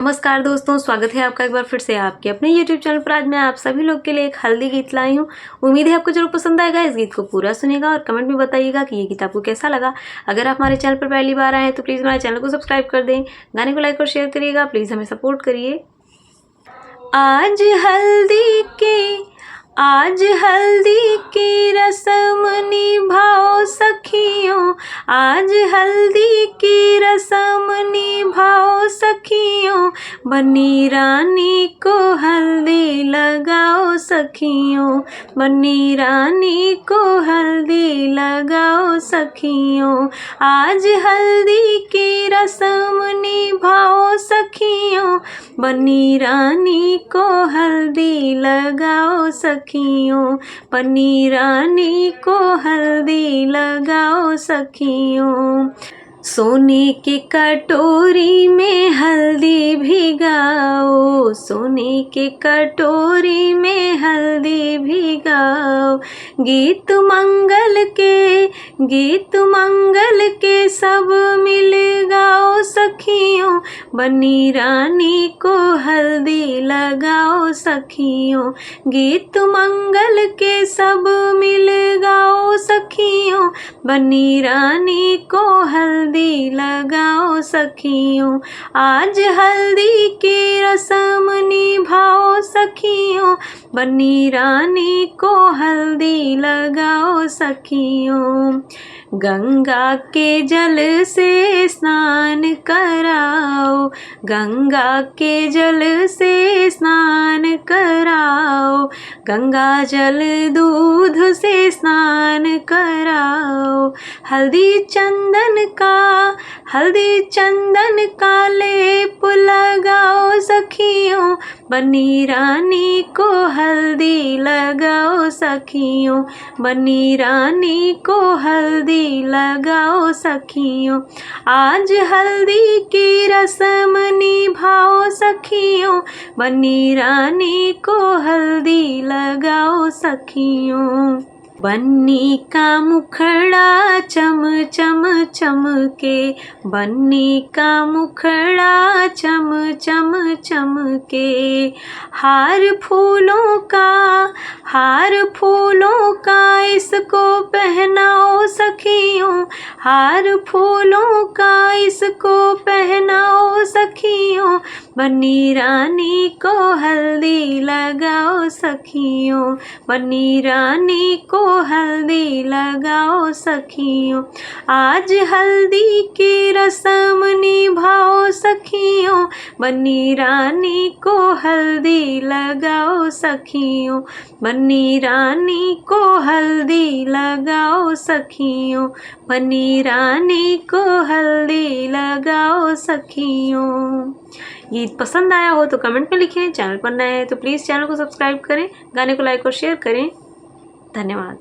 नमस्कार दोस्तों, स्वागत है आपका एक बार फिर से आपके अपने YouTube चैनल पर। आज मैं आप सभी लोग के लिए एक हल्दी गीत लाई हूँ। उम्मीद है आपको जरूर पसंद आएगा। इस गीत को पूरा सुनिएगा और कमेंट में बताइएगा कि ये गीत आपको कैसा लगा। अगर आप हमारे चैनल पर पहली बार आए हैं तो प्लीज़ हमारे चैनल को सब्सक्राइब कर दें, गाने को लाइक और शेयर करिएगा। प्लीज़ हमें सपोर्ट करिए। आज हल्दी की रस्म निभाओ सखियों, आज हल्दी की रस्म निभाओ सखियों, बन्नी रानी को हल्दी लगाओ सखियों, बन्नी रानी को हल्दी लगाओ सखियों। आज हल्दी की रस्म निभाओ सखियों, बन्नी रानी को हल्दी लगाओ सखियों, बन्नी रानी को हल्दी लगाओ सखियों। सोने के कटोरी में हल्दी भिगाओ, सोने के कटोरी में हल्दी भिगाओ, गीत मंगल के सब मिल गाओ सखियों, बन्नी रानी को हल्दी लगाओ सखियों, गीत मंगल के सब मिल गाओ सखियों, बन्नी रानी को हल्दी लगाओ सखियों। आज हल्दी की रस्म निभाओ सखियों, बन्नी रानी को हल्दी लगाओ सखियों। गंगा के जल से स्नान कराओ, गंगा के जल से स्नान कराओ, गंगा जल दूध से स्नान कराओ। हल्दी चंदन का लेप लगाओ सखियों, बन्नी रानी को हल्दी लगाओ सखियों, बन्नी रानी को हल्दी लगाओ सखियों। आज हल्दी की रस्म निभाओ सखियों, बन्नी रानी को हल्दी लगाओ सखियों। बन्नी का मुखड़ा चम चम चमके, बन्नी का मुखड़ा चम चम चमके, हार फूलों का इसको पहनाओ सखियों, हार फूलों का इसको पहनाओ सखियों, बन्नी रानी को हल्दी लगाओ सखियों, बन्नी रानी को हल्दी लगाओ सखियों। आज हल्दी की रस्म निभाओ सखियों, बन्नी रानी को हल्दी लगाओ सखियों, बन्नी रानी को हल्दी लगाओ सखियों, बन्नी रानी को हल्दी लगाओ सखियों। गीत पसंद आया हो तो कमेंट में लिखें। चैनल पर नए हैं तो प्लीज़ चैनल को सब्सक्राइब करें, गाने को लाइक और शेयर करें। धन्यवाद।